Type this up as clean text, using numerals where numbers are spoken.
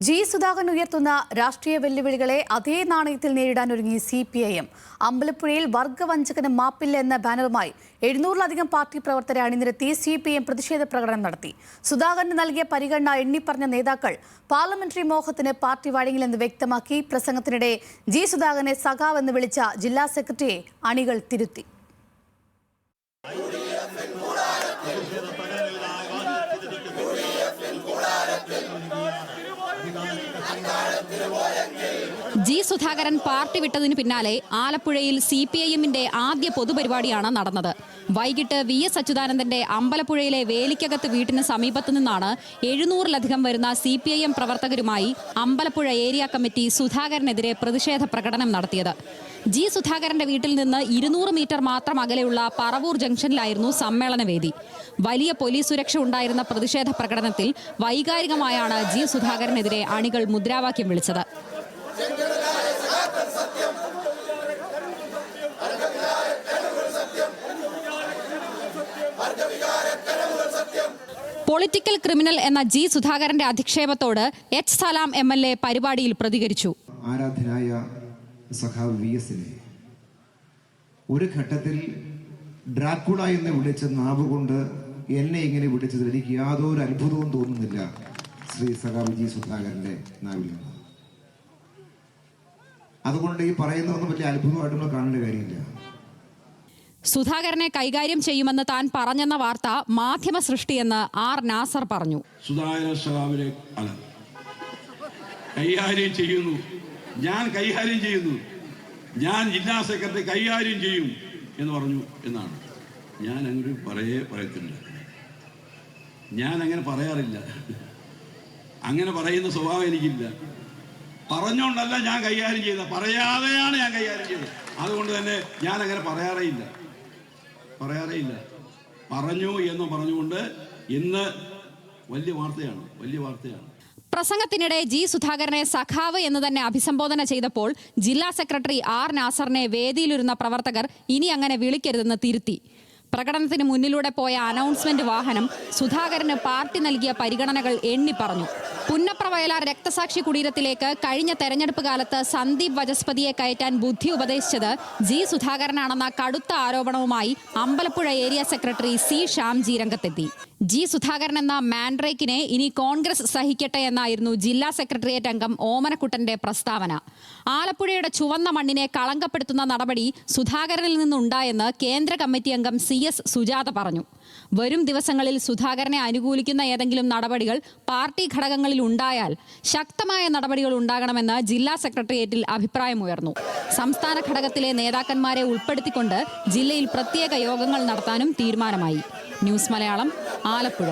G Sudhakaran ഉയർത്തുന്ന രാഷ്ട്രീയ വെല്ലുവിളികളെ അതേ നാണയത്തിൽ നേരിടാനൊരുങ്ങി CPIM. അമ്പലപ്പുഴയിൽ വർഗവഞ്ചകന് മാപ്പില്ല എന്ന ബാനറുമായി 700-ലധികം പാർട്ടി പ്രവർത്തകരെ അണിനിരത്തി CPIM പ്രതിഷേധ പ്രകടനം നടത്തി. സുധാകരന് നൽകിയ പരിഗണന എണ്ണിപ്പറഞ്ഞ നേതാക്കൾ പാർലമെന്ററി മോഹത്തിന് പാർട്ടി വഴങ്ങില്ലെന്ന് വ്യക്തമാക്കി. പ്രസംഗത്തിനിടെ ജി സുധാകരനെ സഖാവെന്ന് വിളിച്ച ജില്ലാ സെക്രട്ടറിയെ അണികൾ തിരുത്തി. ജി സുധാകരൻ പാർട്ടി വിട്ടതിനു പിന്നാലെ ആലപ്പുഴയിൽ CPIMന്റെ ആദ്യ പൊതുപരിപാടിയാണ് നടന്നത്. വൈകിട്ട് VS അച്യുതാനന്ദന്റെ അമ്പലപ്പുഴയിലെ വേലിക്കകത്ത് വീട്ടിന് സമീപത്തു നിന്നാണ് 700-ലധികം വരുന്ന CPIM പ്രവർത്തകരുമായി അമ്പലപ്പുഴ ഏരിയ കമ്മിറ്റി സുധാകരനെതിരെ പ്രതിഷേധ പ്രകടനം നടത്തിയത്. ജി സുധാകരന്റെ വീട്ടിൽ നിന്ന് 200 മീറ്റർ മാത്രം അകലെയുള്ള പറവൂർ ജംഗ്ഷനിലായിരുന്നു സമ്മേളനവേദി. വലിയ പോലീസ് സുരക്ഷ ഉണ്ടായിരുന്ന പ്രതിഷേധ പ്രകടനത്തിൽ വൈകാരികമായാണ് ജി സുധാകരനെതിരെ അണികൾ മുദ്രാവാക്യം വിളിച്ചത്. പൊളിറ്റിക്കൽ ക്രിമിനൽ എന്ന ജി സുധാകരന്റെ അധിക്ഷേപത്തോട് H. സലാം MLA പരിപാടിയിൽ പ്രതികരിച്ചു. ആരാധനായ സഖാവ് VSനെ ഒരു ഘട്ടത്തിൽ ഡ്രാക്കുള എന്ന് വിളിച്ച നാവ് കൊണ്ട് എന്നെ ഇങ്ങനെ വിളിച്ചതിൽ എനിക്ക് യാതൊരു അത്ഭുതവും തോന്നുന്നില്ല. ശ്രീ സഖാവ് ജി സുധാകരന്റെ നാവിൽ നിന്ന്. അതുകൊണ്ട് ഈ പറയുന്നതൊന്നും വലിയ അത്ഭുതമായിട്ടുള്ള കാണേണ്ട കാര്യമില്ല. സുധാകരനെ കൈകാര്യം ചെയ്യുമെന്ന് താൻ പറഞ്ഞെന്ന വാർത്ത മാധ്യമ സൃഷ്ടിയെന്ന് R. നാസർ പറഞ്ഞു. സുധാകരൻ സഖാവിനെ കൈകാര്യം ചെയ്യുന്നു, ഞാൻ കൈകാര്യം ചെയ്യുന്നു, ഞാൻ ജില്ലാ സെക്രട്ടറി കൈകാര്യം ചെയ്യും എന്ന് പറഞ്ഞു എന്നാണ്. ഞാൻ അങ്ങനെ പറയത്തില്ല, ഞാൻ അങ്ങനെ പറയാറില്ല. അങ്ങനെ പറയുന്ന സ്വഭാവം എനിക്കില്ല. പറഞ്ഞുകൊണ്ടല്ല ഞാൻ കൈകാര്യം ചെയ്തത്, പറയാതെയാണ് ഞാൻ കൈകാര്യം ചെയ്തത്. അതുകൊണ്ട് തന്നെ ഞാൻ അങ്ങനെ പറയാറേയില്ല. പറഞ്ഞു എന്ന് പറഞ്ഞുകൊണ്ട് ഇന്ന് വലിയ വാർത്തയാണ്. പ്രസംഗത്തിനിടെ ജി സുധാകരനെ സഖാവ് എന്ന് തന്നെ അഭിസംബോധന ചെയ്തപ്പോൾ ജില്ലാ സെക്രട്ടറി R. നാസറിനെ വേദിയിലിരുന്ന പ്രവർത്തകർ ഇനി അങ്ങനെ വിളിക്കരുതെന്ന് തിരുത്തി. പ്രകടനത്തിന് മുന്നിലൂടെ പോയ അനൗൺസ്മെന്റ് വാഹനം സുധാകരന് പാർട്ടി നൽകിയ പരിഗണനകൾ എണ്ണി പറഞ്ഞു. പുന്നപ്ര വയലാർ രക്തസാക്ഷി കുടീരത്തിലേക്ക് കഴിഞ്ഞ തെരഞ്ഞെടുപ്പ് കാലത്ത് സന്ദീപ് വചസ്പതിയെ കയറ്റാൻ ബുദ്ധി ഉപദേശിച്ചത് ജി സുധാകരനാണെന്ന കടുത്ത ആരോപണവുമായി Ambalappuzha area secretary C. Shyamji രംഗത്തെത്തി. ജി സുധാകരൻ എന്ന മാൻഡ്രേക്കിനെ ഇനി കോൺഗ്രസ് സഹിക്കട്ടെ എന്നായിരുന്നു ജില്ലാ സെക്രട്ടേറിയറ്റ് അംഗം ഓമനക്കുട്ടന്റെ പ്രസ്താവന. ആലപ്പുഴയുടെ ചുവന്ന മണ്ണിനെ കളങ്കപ്പെടുത്തുന്ന നടപടി സുധാകരനിൽ നിന്നുണ്ടായെന്ന് കേന്ദ്ര കമ്മിറ്റി അംഗം CS സുജാത പറഞ്ഞു. വരും ദിവസങ്ങളിൽ സുധാകരനെ അനുകൂലിക്കുന്ന ഏതെങ്കിലും നടപടികൾ പാർട്ടി ഘടകങ്ങളിൽ ഉണ്ടായാൽ ശക്തമായ നടപടികൾ ഉണ്ടാകണമെന്ന് ജില്ലാ സെക്രട്ടേറിയറ്റിൽ അഭിപ്രായമുയർന്നു. സംസ്ഥാന ഘടകത്തിലെ നേതാക്കന്മാരെ ഉൾപ്പെടുത്തിക്കൊണ്ട് ജില്ലയിൽ പ്രത്യേക യോഗങ്ങൾ നടത്താനും തീരുമാനമായി. ന്യൂസ് മലയാളം, ആലപ്പുഴ.